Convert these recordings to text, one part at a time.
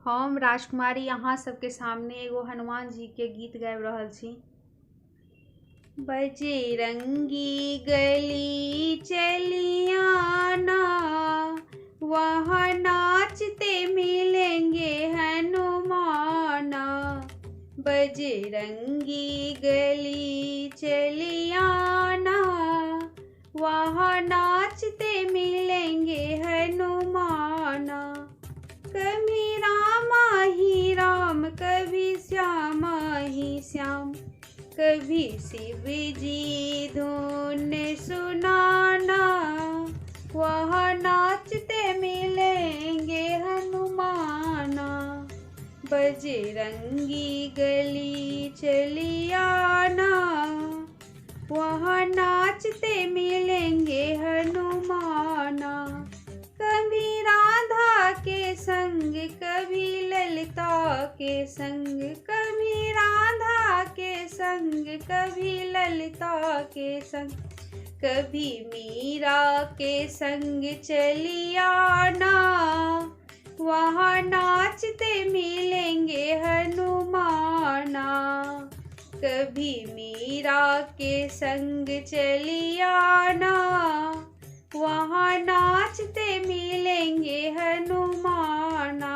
हम राजकुमारी अहाँ सबके सामने एगो हनुमान जी के गीत गाबि रहल छी। बजरंगी गली चलियाना, वहाँ नाचते मिलेंगे हनुमाना। बजरंगी गली चलियाना, वहाँ नाचते मिलेंगे हनुमाना। कभी रामा ही राम, कभी श्यामा ही श्याम, कभी शिव जी धुन सुनाना। वहाँ नाचते मिलेंगे हनुमाना। बजरंगी गली चलियाना, वहाँ नाचते मिलेंगे हनुमाना। कभी राधा के संग, कभी ललिता के संग, कभी राधा के संग, कभी ललिता के संग, कभी मीरा के संग चलियाना। वहाँ नाचते मिलेंगे हनुमाना। कभी मीरा के संग चलियाना, वहाँ नाचते मिलेंगे हनुमाना।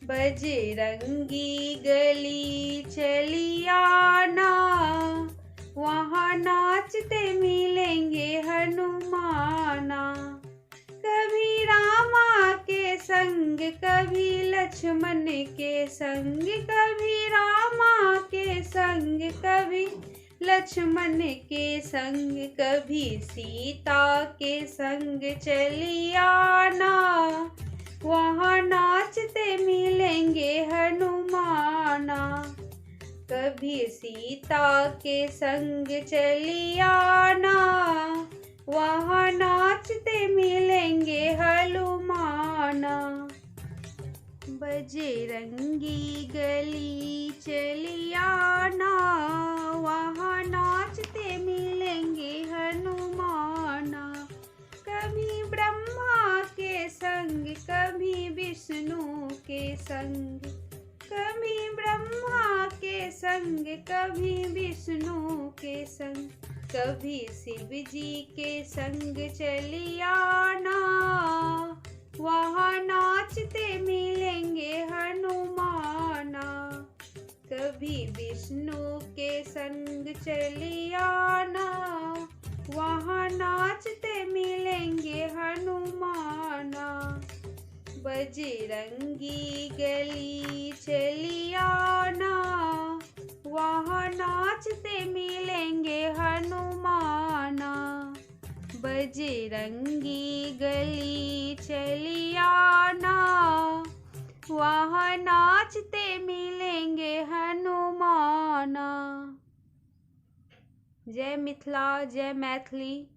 बजरंगी गली चलियाना, वहाँ नाचते मिलेंगे हनुमाना। कभी रामा के संग, कभी लक्ष्मण के संग, कभी रामा के संग, कभी लक्ष्मण के संग, कभी सीता के संग चलियाना। वहाँ नाचते मिलेंगे हनुमाना। कभी सीता के संग चलियाना, वहाँ नाचते मिलेंगे हनुमाना। बजरंगी गली चलियाना, वहाँ नाचते मिलेंगे हनुमाना। कभी ब्रह्मा के संग, कभी विष्णु के संग, कभी ब्रह्मा के संग, कभी विष्णु के संग, कभी शिव जी के संग चलियाना। वहाँ नाचते मिलेंगे हनुमाना। कभी विष्णु के संग चलियाना, वहाँ नाचते मिलेंगे हनुमाना। बजरंगी गली चलियाना, वहाँ नाचते मिलेंगे हनुमाना। बजरंगी गली चलियाना, वहाँ नाचते मिलेंगे हनुमाना। जय मिथिला, जय मैथिली।